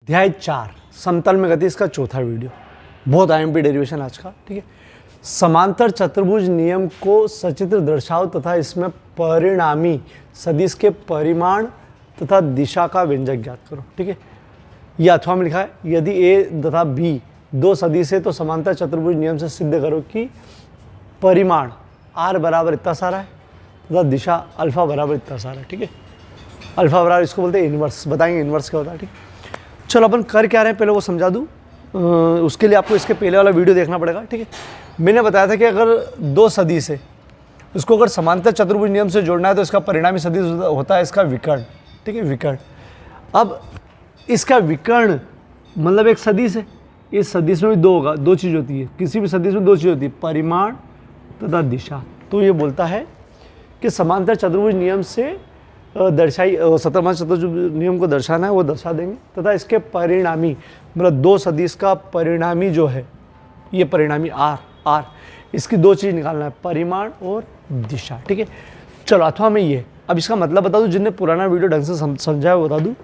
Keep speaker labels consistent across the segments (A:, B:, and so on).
A: अध्याय 4 समतल में गति, इसका चौथा वीडियो। बहुत आईएमपी डेरिवेशन आज का, ठीक है। समांतर चतुर्भुज नियम को सचित्र दर्शाओ तथा इसमें परिणामी सदिश के परिमाण तथा दिशा का व्यंजक ज्ञात करो, ठीक है। यह अथवा में लिखा है, यदि ए तथा बी दो सदिश है तो समांतर चतुर्भुज नियम से सिद्ध करो कि परिमाण आर बराबर इतना सारा है तथा दिशा अल्फा बराबर इतना सारा है, ठीक है। अल्फा बराबर इसको बोलते हैं इन्वर्स, बताएंगे इन्वर्स क्या होता है, ठीक। चलो अपन कर क्या रहे हैं पहले वो समझा दूँ। उसके लिए आपको इसके पहले वाला वीडियो देखना पड़ेगा, ठीक है। मैंने बताया था कि अगर दो सदिश है उसको अगर समांतर चतुर्भुज नियम से जोड़ना है तो इसका परिणामी सदिश होता है इसका विकर्ण, ठीक है, विकर्ण। अब इसका विकर्ण मतलब एक सदिश है, इस सदिश में भी दो होगा, दो चीज़ होती है, किसी भी सदिश में दो चीज़ होती है, परिमाण तथा दिशा। तो ये बोलता है कि समांतर चतुर्भुज नियम से दर्शाई समांतर चतुर्भुज नियम को दर्शाना है वो दर्शा देंगे तथा इसके परिणामी मतलब दो सदिश का परिणामी जो है ये परिणामी आर इसकी दो चीज़ निकालना है, परिमाण और दिशा, ठीक है। चलो अथवा में ये, अब इसका मतलब बता दूं, जिनने पुराना वीडियो ढंग से समझा है बता दूं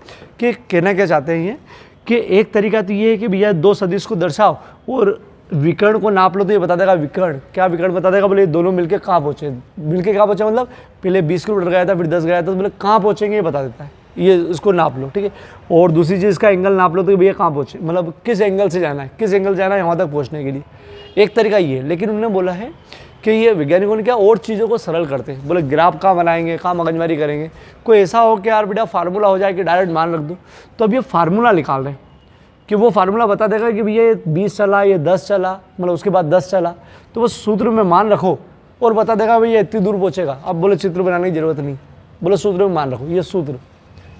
A: कि कहना क्या चाहते हैं ये, कि एक तरीका तो ये है कि भैया दो सदिश को दर्शाओ और विकर्ण को नाप लो तो ये बता देगा विकर्ण, क्या विकर्ण बता देगा, बोले दोनों मिलके कहाँ पहुँचे, मिलके कहाँ पहुँचे मतलब पहले 20 किलोमीटर गया था फिर 10 गया था तो बोले कहाँ पहुँचेंगे ये बता देता है, ये इसको नाप लो, ठीक है। और दूसरी चीज़ इसका एंगल नाप लो तो भैया कहाँ पहुँचे, मतलब किस एंगल से जाना है, किस एंगल से जाना है यहाँ तक पहुँचने के लिए, एक तरीका ये है। लेकिन उन्होंने बोला है कि ये वैज्ञानिकों ने क्या और चीज़ों को सरल करते हैं, बोले ग्राफ कहाँ बनाएंगे, कहाँ मगजमारी करेंगे, कोई ऐसा हो कि यार बेटा फार्मूला हो जाए कि डायरेक्ट मान रख दो, तो अब ये फार्मूला निकाल रहे हैं कि वो फार्मूला बता देगा कि भैया ये 20 चला, ये 10 चला, मतलब उसके बाद 10 चला, तो वो सूत्र में मान रखो और बता देगा भैया इतनी दूर पहुँचेगा। अब बोले चित्र बनाने की जरूरत नहीं, बोले सूत्र में मान रखो, ये सूत्र,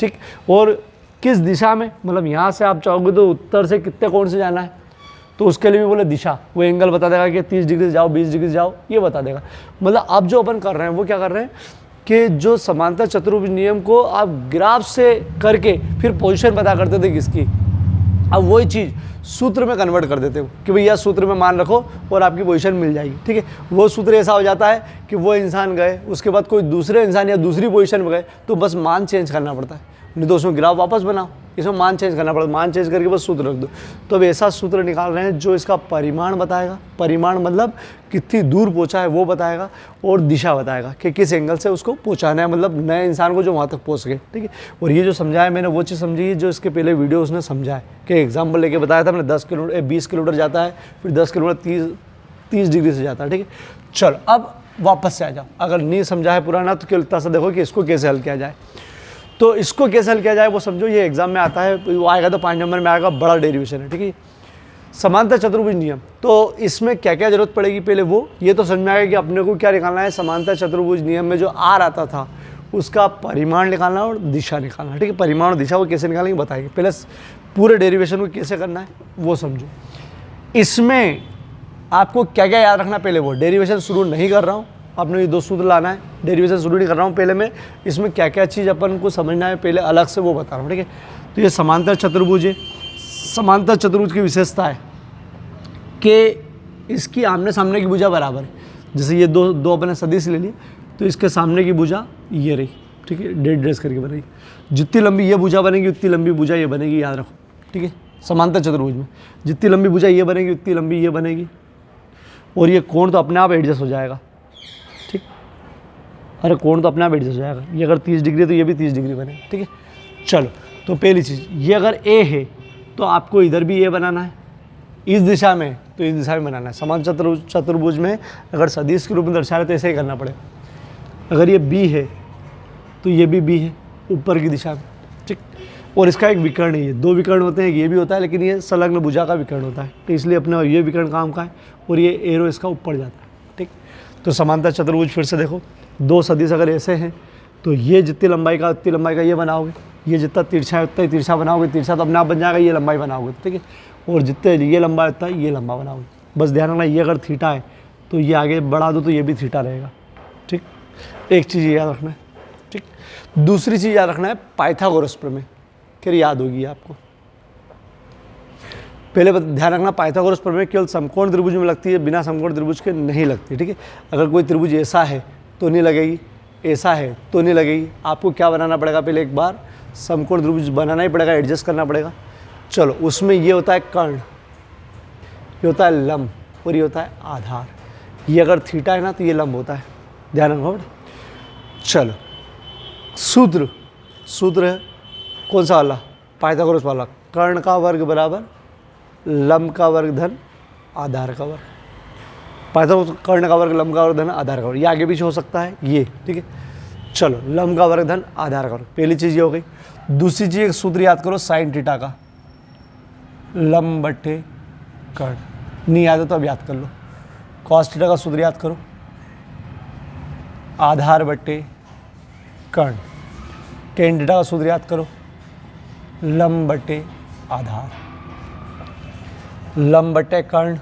A: ठीक। और किस दिशा में, मतलब यहाँ से आप चाहोगे तो उत्तर से कितने कोण से जाना है, तो उसके लिए भी बोले दिशा, वो एंगल बता देगा कि 30 डिग्री से जाओ, 20 डिग्री से जाओ, ये बता देगा। मतलब अब जो अपन कर रहे हैं वो क्या कर रहे हैं कि जो समांतर चतुर्भुज नियम को आप ग्राफ से करके फिर पोजीशन पता करते थे किसकी, अब वही चीज़ सूत्र में कन्वर्ट कर देते हो कि भैया सूत्र में मान रखो और आपकी पोजीशन मिल जाएगी, ठीक है। वो सूत्र ऐसा हो जाता है कि वो इंसान गए उसके बाद कोई दूसरे इंसान या दूसरी पोजीशन में गए तो बस मान चेंज करना पड़ता है, नहीं तो उसमें ग्राफ वापस बनाओ, इसमें मान चेंज करना पड़ता है, मान चेंज करके बस सूत्र रख दो। तो अब ऐसा सूत्र निकाल रहे हैं जो इसका परिमाण बताएगा, परिमाण मतलब कितनी दूर पहुंचा है वो बताएगा, और दिशा बताएगा कि किस एंगल से उसको पहुंचाना है, मतलब नए इंसान को जो वहाँ तक पहुँच गए, ठीक है। और ये जो समझाया मैंने वो चीज़ समझी है जो इसके पहले वीडियो उसने समझा है कि एग्जाम्पल लेके बताया था मैंने, 20 किलोमीटर जाता है फिर 10 किलोमीटर 30 डिग्री से जाता है, ठीक है। चलो अब वापस से आ जाओ, अगर नहीं समझा है पुराना तो केवल सा देखो कि इसको कैसे हल किया जाए। तो इसको कैसे हल किया जाए वो समझो, ये एग्जाम में आता है, वो आएगा तो 5 नंबर में आएगा, बड़ा डेरिवेशन है, ठीक है। समांतर चतुर्भुज नियम, तो इसमें क्या क्या जरूरत पड़ेगी पहले वो ये तो समझ में आएगा कि अपने को क्या निकालना है, समांतर चतुर्भुज नियम में जो आर आता था उसका परिमाण निकालना और दिशा निकालना, ठीक है। परिमाण और दिशा वो कैसे निकालेंगे बताएंगे, पहले पूरे डेरिवेशन को कैसे करना है वो समझो। इसमें आपको क्या क्या याद रखना, पहले वो डेरिवेशन शुरू नहीं कर रहा हूँ, आपने ये दो सूत्र लाना है, डेरिवेशन शुरू नहीं कर रहा हूँ, पहले मैं इसमें क्या क्या चीज़ अपन को समझना है पहले अलग से वो बता रहा हूँ, ठीक है। तो ये समांतर चतुर्भुज है, समांतर चतुर्भुज की विशेषता है कि इसकी आमने सामने की भुजा बराबर है। जैसे ये दो अपने सदिश ले लिए तो इसके सामने की भुजा ये रही, ठीक है, डेढ़ ड्रेस करके बनेगी, जितनी लंबी ये भुजा बनेगी उतनी लंबी भुजा ये बनेगी, याद रखो, ठीक है। समांतर चतुर्भुज में जितनी लंबी भुजा ये बनेगी उतनी लंबी ये बनेगी, और ये कोण तो अपने आप एडजस्ट हो जाएगा, ठीक। अरे कोण तो अपने आप एडजस्ट हो जाएगा, ये अगर 30 डिग्री है तो ये भी 30 डिग्री बने, ठीक है। चलो तो पहली चीज़, ये अगर ए है तो आपको इधर भी ए बनाना है, इस दिशा में तो इस दिशा में बनाना है। समांतर चतुर्भुज में अगर सदिश के रूप में दर्शा रहे तो ऐसे ही करना पड़ेगा। अगर ये बी है तो ये भी बी है ऊपर की दिशा में, ठीक। और इसका एक विकर्ण है, ये दो विकर्ण होते हैं, ये भी होता है लेकिन ये संलग्न भुजा का विकर्ण होता है, तो इसलिए अपने ये विकर्ण काम का है और ये एरो इसका ऊपर जाता है, ठीक। तो समांतर चतुर्भुज फिर से देखो, दो सदिश अगर ऐसे हैं तो ये जितनी लंबाई का उतनी लंबाई का ये बनाओगे, ये जितना तिरछा है उतना ही तिरछा बनाओगे, तिरछा तो अपने आप बन जाएगा, ये लंबाई बनाओगे, ठीक है। और जितने ये लंबा उतना ये लंबा बनाओगे, बस ध्यान रखना ये अगर थीटा है तो ये आगे बढ़ा दो तो ये भी थीटा रहेगा, ठीक। एक चीज़ याद रखना है, ठीक। दूसरी चीज़ याद रखना है पाइथागोरस प्रमेय, फिर याद होगी आपको। पहले ध्यान रखना पाइथागोरस प्रमेय केवल समकोण त्रिभुज में लगती है, बिना समकोण त्रिभुज के नहीं लगती, ठीक है। अगर कोई त्रिभुज ऐसा है तो नहीं लगेगी, ऐसा है तो नहीं लगेगी। आपको क्या बनाना पड़ेगा, पहले एक बार समकोण त्रिभुज बनाना ही पड़ेगा, एडजस्ट करना पड़ेगा। चलो उसमें ये होता है कर्ण, ये होता है लंब और ये होता है आधार। ये अगर थीटा है ना तो ये लंब होता है, ध्यान रखो। चलो सूत्र, सूत्र है कौन सा वाला, पाइथागोरस वाला, कर्ण का वर्ग बराबर लंब का वर्ग धन आधार का वर्ग। पाइथागोरस कर्ण का वर्ग लंब का वर्ग धन आधार का वर्ग, ये आगे पीछे हो सकता है ये, ठीक है। चलो लंब का वर्ग धन आधार का वर्ग, पहली चीज़ ये हो गई। दूसरी चीज़ एक सूत्र याद करो साइन थीटा का, लंब बट्टे कर्ण, नहीं याद है तो अब याद कर लो। कॉस थीटा का सूत्र याद करो, आधार बट्टे कर्ण। टेन थीटा का सूत्र याद करो, लंब बट्टे आधार। लंब बट्टे कर्ण,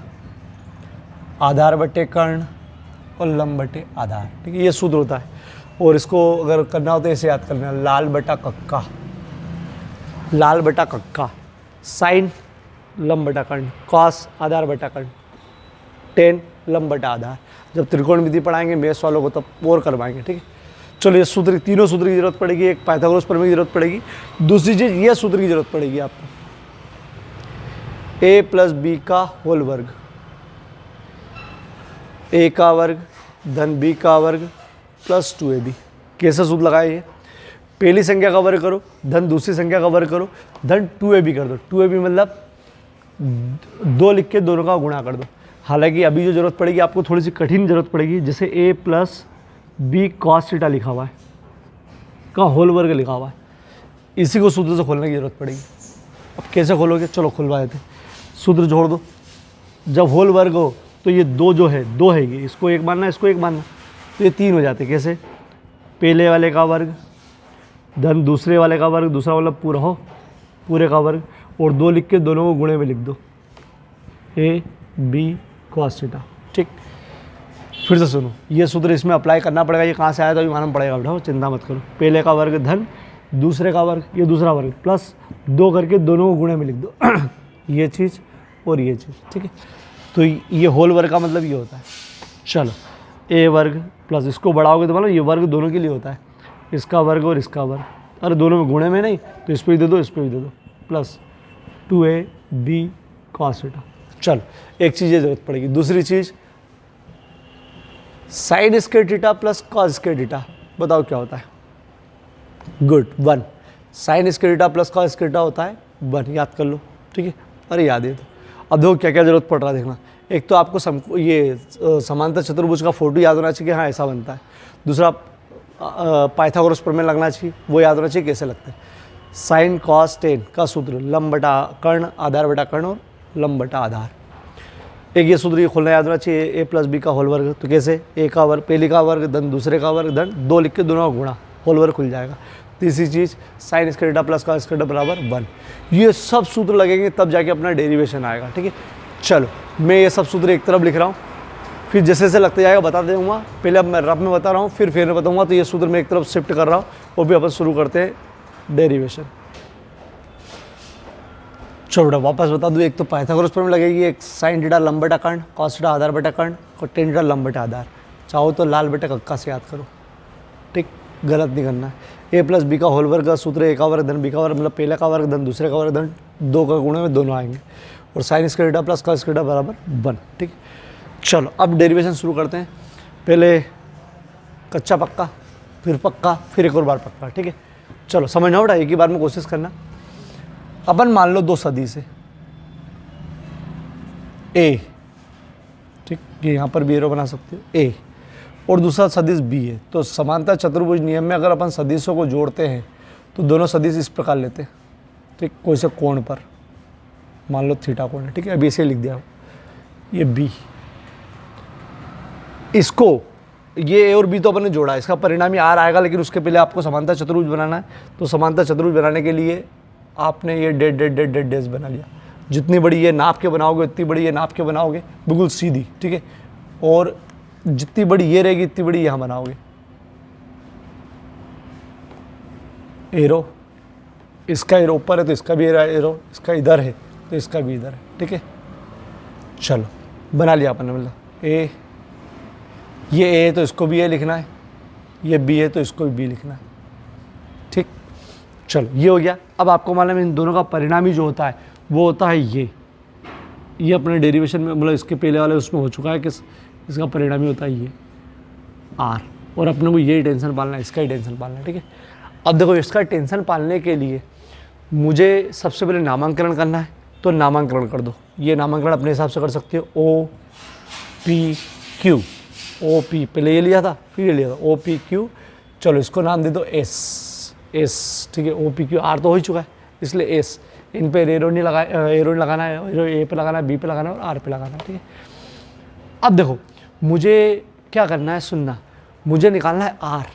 A: आधार बट्टे कर्ण और लंब बट्टे आधार, ठीक है, ये सूत्र होता है। और इसको अगर करना हो तो ऐसे याद करना, लाल बटा कक्का, लाल बटा कक्का, साइन लंब बटा कर्ण, कॉस आधार बटा कर्ण, टेन लंब बटा आधार। जब त्रिकोणमिति पढ़ाएंगे मेष वालों को तब और करवाएंगे, ठीक है। चलो ये सूत्र, तीनों सूत्र की जरूरत पड़ेगी, एक पाइथागोरस प्रमेय की जरूरत पड़ेगी, दूसरी चीज ये सूत्र की जरूरत पड़ेगी आपको, a प्लस बी का होल वर्ग, a का वर्ग धन b का वर्ग प्लस 2ab। कैसे सूत्र लगाए, पहली संख्या का वर्ग करो धन दूसरी संख्या का वर्ग करो धन 2ab कर दो। 2ab मतलब 2 लिख के दोनों का गुणा कर दो। हालांकि अभी जो जरूरत पड़ेगी आपको थोड़ी सी कठिन जरूरत पड़ेगी, जैसे a plus B cos theta लिखा हुआ है का होल वर्ग लिखा हुआ है, इसी को सूत्र से खोलने की जरूरत पड़ेगी। अब कैसे खोलोगे, चलो खुलवा देते, सूत्र जोड़ दो। जब होल वर्ग हो तो ये दो जो है, दो है ये, इसको एक मानना इसको एक मानना, तो ये 3 हो जाते। कैसे, पहले वाले का वर्ग धन दूसरे वाले का वर्ग, दूसरा वाला पूरा हो पूरे का वर्ग, और 2 लिख के दोनों को गुणे में लिख दो, a b cos थीटा, ठीक। फिर से सुनो, ये सूत्र इसमें अप्लाई करना पड़ेगा, ये कहाँ से आया तो अभी मालूम पड़ेगा, बैठो चिंता मत करो। पहले का वर्ग धन दूसरे का वर्ग, ये दूसरा वर्ग प्लस 2 करके दोनों को गुणे में लिख दो ये चीज़ और ये चीज़, ठीक है। तो ये होल वर्ग का मतलब ये होता है। चलो a वर्ग प्लस इसको बढ़ाओगे तो मतलब ये वर्ग दोनों के लिए होता है, इसका वर्ग और इसका वर्ग, अरे दोनों में गुणे में नहीं तो इस पर भी दे दो इस पर भी दे दो, प्लस 2ab cos थीटा। चलो एक चीज़ ये जरूरत पड़ेगी। दूसरी चीज़ sine square theta plus cos square theta, बताओ क्या होता है। Good, 1। Sine square theta plus cos square theta होता है 1, याद कर लो, ठीक है। अरे याद है तो अब देखो क्या क्या जरूरत पड़ रहा है, देखना। एक तो आपको ये समांतर चतुर्भुज का फोटो याद होना चाहिए कि हाँ ऐसा बनता है। दूसरा पाइथागोरस प्रमेय लगना चाहिए, वो याद होना चाहिए कैसे लगता है। साइन कॉस टेन का सूत्र लंब बटा कर्ण, आधार बटा कर्ण और लंब बटा आधार। एक ये सूत्र ये खोलना याद होना चाहिए, a प्लस बी का होल वर्ग, तो कैसे, a का वर्ग पहले का वर्ग धन दूसरे का वर्ग धन 2 लिख के दोनों का गुणा, होल वर्ग खुल जाएगा। तीसरी चीज़ sine square theta plus cos square theta बराबर 1। ये सब सूत्र लगेंगे तब जाके अपना डेरिवेशन आएगा, ठीक है। चलो मैं ये सब सूत्र एक तरफ लिख रहा हूँ, फिर जैसे जैसे लगते जाएगा बता दूँगा। पहले अब मैं रफ में बता रहा हूँ, फिर में बताऊँगा, तो ये सूत्र मैं एक तरफ शिफ्ट कर रहा हूँ, वो भी अपन शुरू करते हैं डेरिवेशन। चलो बेटा वापस बता दूँ, एक तो पाइथागोरस प्रमेय लगेगी, एक साइन थीटा लंब बटा कर्ण, कॉस थीटा आधार बटा कर्ण और टेन थीटा लंब बटा आधार। चाहो तो लाल बटे कक्का से याद करो, ठीक, गलत नहीं करना है। a प्लस बी का होल वर्ग का सूत्र a का वर्ग धन b का वर्ग, मतलब पहले का वर्ग धन दूसरे का वर्ग धन 2 का गुणे में दोनों आएंगे, और sign square theta plus cos square theta बराबर 1, ठीक। चलो अब डेरिवेशन शुरू करते हैं। पहले कच्चा पक्का, फिर पक्का, फिर एक और बार पक्का, ठीक है। चलो समझना बेटा, एक ही बार में कोशिश करना। अपन मान लो 2 सदिश है a, ठीक, ये यहाँ पर भी एरो बना सकते हो a, और दूसरा सदिश b है। तो समांतर चतुर्भुज नियम में अगर अपन सदिशों को जोड़ते हैं तो दोनों सदिश इस प्रकार लेते हैं, ठीक, कोई से कोण पर, मान लो थीटा कोण है, ठीक है। अभी इसे लिख दिया, ये b, इसको ये a और b तो अपन ने जोड़ा, इसका परिणाम ये r आएगा, लेकिन उसके पहले आपको समांतर चतुर्भुज बनाना है। तो समांतर चतुर्भुज बनाने के लिए आपने ये डेड डेज बना लिया। जितनी बड़ी ये नाप के बनाओगे उतनी बड़ी ये नाप के बनाओगे, बिल्कुल सीधी, ठीक है। और जितनी बड़ी ये रहेगी इतनी बड़ी यहाँ बनाओगे। एरो, इसका एरो ऊपर है तो इसका भी एरो, इसका इधर है तो इसका भी इधर है, ठीक है। चलो बना लिया अपन ने, मतलब ए, ये ए है तो इसको भी ए लिखना है, ये बी है तो इसको भी बी लिखना है, ठीक। चलो ये हो गया। अब आपको मालूम है इन दोनों का परिणामी जो होता है वो होता है ये अपने डेरिवेशन में, मतलब इसके पहले वाले उसमें हो चुका है कि इसका परिणामी होता है ये आर, और अपने को ये टेंशन पालना है, इसका ही टेंशन पालना है, ठीक है। अब देखो इसका टेंशन पालने के लिए मुझे सबसे पहले नामांकन करना है, तो नामांकन कर दो। ये नामांकन अपने हिसाब से कर सकते हो, O P Q, O P पहले ये लिया था, फिर ये लिया था, ओ पी क्यू। चलो इसको नाम दे दो एस, ठीक है। ओ पी क्यू आर तो हो ही चुका है, इसलिए एस। इन पे एरो नहीं लगाना है, एरो ए पे लगाना है, बी पे लगाना है और आर पे लगाना है, ठीक है। अब देखो मुझे क्या करना है, सुनना, मुझे निकालना है आर,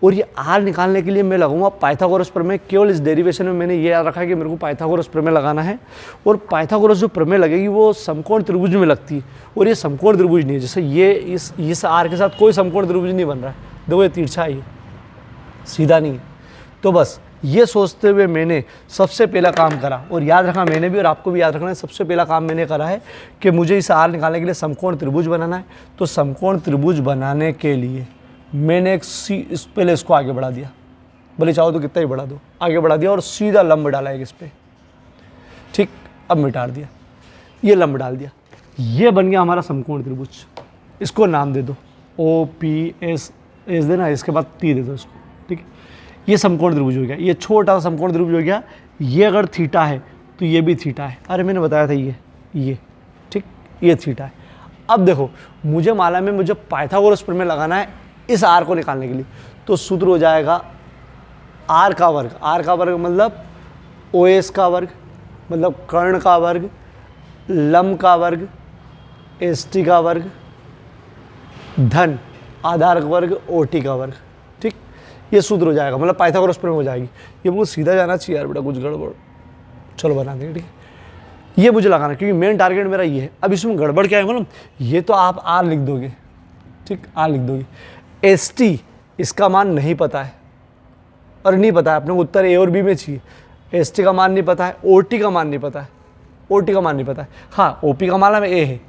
A: और ये आर निकालने के लिए मैं लगाऊंगा पाइथागोरस प्रमेय। केवल इस डेरिवेशन में मैंने ये याद रखा है कि मेरे को पाइथागोरस प्रमेय लगाना है, और पाइथागोरस जो प्रमेय लगेगी वो समकोण त्रिभुज में लगती है, और ये समकोण त्रिभुज नहीं है। जैसे ये इस आर के साथ कोई समकोण त्रिभुज नहीं बन रहा है, देखो ये तिरछा है, ये सीधा नहीं है। तो बस ये सोचते हुए मैंने सबसे पहला काम करा, और याद रखा मैंने भी और आपको भी याद रखना है, सबसे पहला काम मैंने करा है कि मुझे इस आर निकालने के लिए समकोण त्रिभुज बनाना है। तो समकोण त्रिभुज बनाने के लिए मैंने पहले इसको आगे बढ़ा दिया, भले चाहो तो कितना ही बढ़ा दो, आगे बढ़ा दिया और सीधा लंब डाला एक इस पर, ठीक। अब मिटा दिया, ये लंब डाल दिया, ये बन गया हमारा समकोण त्रिभुज। इसको नाम दे दो ओ पी एस देना, इसके बाद टी दे दो इसको, ठीक है। ये समकोण त्रिभुज हो गया, ये छोटा सा समकोण त्रिभुज हो गया। ये अगर थीटा है तो ये भी थीटा है, अरे मैंने बताया था ये ठीक, ये थीटा है। अब देखो मुझे मालूम है मुझे पाइथागोरस प्रमेय लगाना है इस आर को निकालने के लिए, तो सूत्र हो जाएगा आर का वर्ग। आर का वर्ग मतलब ओ एस का वर्ग, मतलब कर्ण का वर्ग, लंब का वर्ग, एस टी का वर्ग, धन आधार वर्ग, ओ टी का वर्ग, ठीक। ये सूत्र हो जाएगा, मतलब पाइथागोरस प्रमेय हो जाएगी। ये मुझे सीधा जाना चाहिए यार बेटा, कुछ गड़बड़, चलो बना देंगे, ठीक है। ये मुझे लगाना, क्योंकि मेन टारगेट मेरा ये है। अब इसमें गड़बड़ क्या है मालूम, ये तो आप आर लिख दोगे, ठीक, आर लिख दोगे। एस टी इसका मान नहीं पता है, और नहीं पता है अपने को, उत्तर ए और बी में चाहिए। एस टी का मान नहीं पता है, ओ टी का मान नहीं पता है, ओ टी का मान नहीं पता है। हाँ ओ पी का मालूम है, ए है,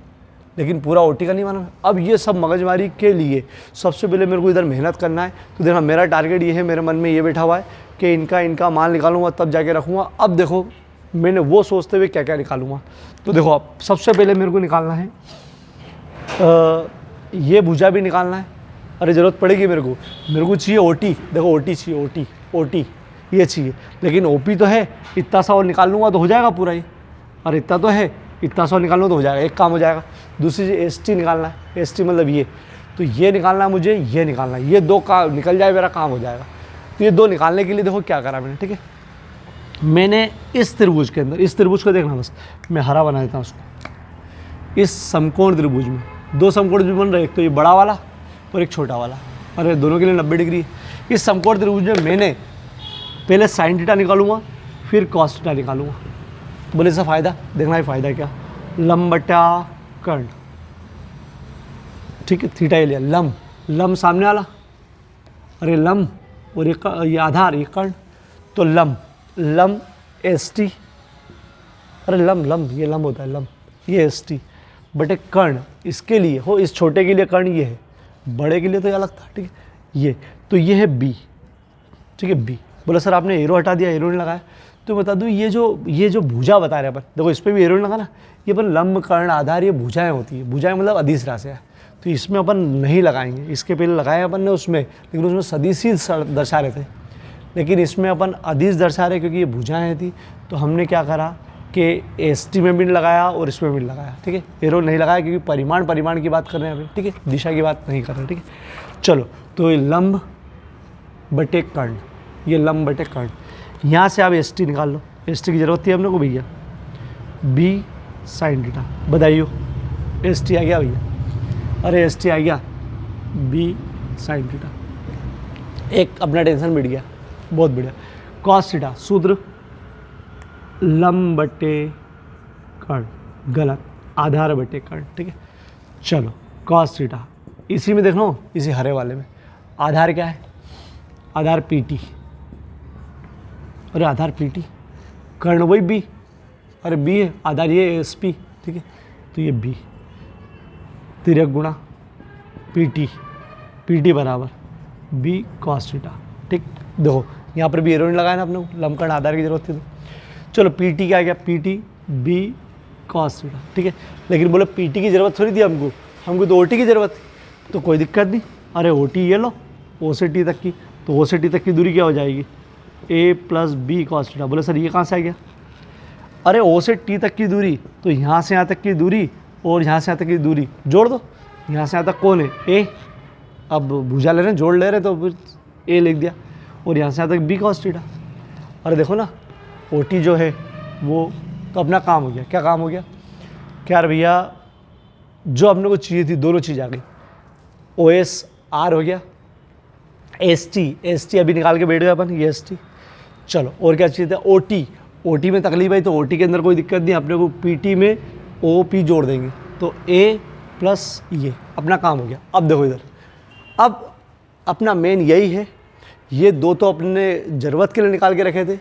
A: लेकिन पूरा ओ टी का नहीं मालूम है। अब ये सब मगजमारी के लिए सबसे पहले मेरे को इधर मेहनत करना है। तो देखना मेरा टारगेट ये है, मेरे मन में ये बैठा हुआ है कि इनका मान निकालूंगा तब जाके रखूँगा। अब देखो मैंने वो सोचते हुए क्या क्या निकालूंगा। तो देखो अब सबसे पहले मेरे को निकालना है ये भुजा भी निकालना है, अरे ज़रूरत पड़ेगी मेरे को चाहिए ओ टी, देखो ओ टी चाहिए, ओ टी ये चाहिए, लेकिन ओ पी तो है, इतना सा और निकाल लूँगा तो हो जाएगा पूरा ही, और इतना तो है, इतना सा निकाल लूँ तो हो जाएगा, एक काम हो जाएगा। दूसरी चीज़ एस टी निकालना है, एस टी मतलब ये, तो ये निकालना है मुझे, ये निकालना है, ये दो काम निकल जाए मेरा काम हो जाएगा। तो ये दो निकालने के लिए देखो क्या करा मैंने, ठीक है। मैंने इस त्रिभुज के अंदर, इस त्रिभुज को देखना बस, मैं हरा बना देता हूँ उसको। इस समकोण त्रिभुज में दो समकोण त्रिभुज बन रहे, एक तो ये बड़ा वाला और एक छोटा वाला, अरे दोनों के लिए 90 डिग्री। इस समकोण त्रिभुज में मैंने पहले साइन थीटा निकालूंगा, फिर कॉस थीटा निकालूंगा। बोले इसका फ़ायदा देखना है, फ़ायदा क्या, लंब बटा कर्ण, ठीक है। थीटा ये लिया, लंब सामने वाला, अरे लंब और ये आधार, ये कर्ण, तो लंब एस टी, अरे लंब ये लंब होता है, लंब ये एस टी बटे कर्ण, इसके लिए हो, इस छोटे के लिए कर्ण ये है, बड़े के लिए तो ये अलग था, ठीक है। ये तो ये है बी, ठीक है, बी। बोला सर आपने एरो हटा दिया, एरो नहीं लगाया, तो बता दूँ ये जो भुजा बता रहे अपन, देखो इस पर भी एरो नहीं लगा ना, ये अपन लंब कर्ण आधार ये भुजाएँ होती है, भुजाएँ मतलब अदिश राशि है, तो इसमें अपन नहीं लगाएंगे। इसके पहले लगाए अपन ने उसमें, लेकिन उसमें सदिश ही दर्शा रहे थे, लेकिन इसमें अपन अदिश दर्शा रहे क्योंकि ये भुजाएँ थी। तो हमने क्या करा कि एस टी में भी नहीं लगाया और इसमें भी नहीं लगाया, ठीक है। एरो नहीं लगाया क्योंकि परिमाण की बात कर रहे हैं अभी, ठीक है, दिशा की बात नहीं कर रहे, ठीक है। चलो तो ये लंब बटे कर्ण, ये लंब बटे कर्ण, यहाँ से आप एस टी निकाल लो, एस टी की जरूरत थी हमने को भैया, बी साइन थीटा, बधाइयो एस टी आ गया भैया, अरे एस टी आ गया, बी साइन थीटा, एक अपना टेंशन मिट गया, बहुत बढ़िया। कॉस थीटा सूत्र लंब बटे कर्ण, गलत, आधार बटे कर्ण, ठीक है। चलो कॉस थीटा, इसी में देख लो, इसी हरे वाले में आधार क्या है, आधार पी टी, अरे आधार पी टी, कर्ण वही बी, अरे बी है, आधार ये एस पी, ठीक है। तो ये बी तिरक गुणा पी टी बराबर बी कॉस थीटा, ठीक। देखो यहाँ पर भी एरो नहीं लगाया ना अपने को, लंब कर्ण आधार की जरूरत थी तो। चलो पी टी क्या आ गया, P T B cos theta, ठीक है। लेकिन बोले पीटी की ज़रूरत थोड़ी थी हमको तो ओटी की ज़रूरत थी, तो कोई दिक्कत नहीं। अरे ओटी ये लो, ओ से टी तक की, तो ओ से टी तक की दूरी क्या हो जाएगी, ए प्लस बी कॉस थीटा। बोले सर ये कहाँ से आ गया, अरे ओ से टी तक की दूरी, तो यहाँ से यहाँ तक की दूरी और यहाँ से यहाँ तक की दूरी जोड़ दो। यहाँ से यहाँ तक कौन है, ए। अब भुजा ले रहे हैं, जोड़ ले रहे हैं, तो फिर ए लिख दिया, और यहाँ से यहाँ तक बी कॉस थीटा। अरे देखो ना, ओ टी जो है वो तो अपना काम हो गया। क्या काम हो गया, क्या यार भैया, जो अपने को चाहिए थी दोनों चीज़ आ गई। ओ एस आर हो गया, एस टी अभी निकाल के बैठ गए अपन, ये एस टी। चलो और क्या चाहिए था, ओ टी में तकलीफ है, तो ओ टी के अंदर कोई दिक्कत नहीं, अपने को पी टी में ओ पी जोड़ देंगे, तो ए प्लस ये अपना काम हो गया। अब देखो इधर, अब अपना मेन यही है, ये दो तो अपने ज़रूरत के लिए निकाल के रखे थे।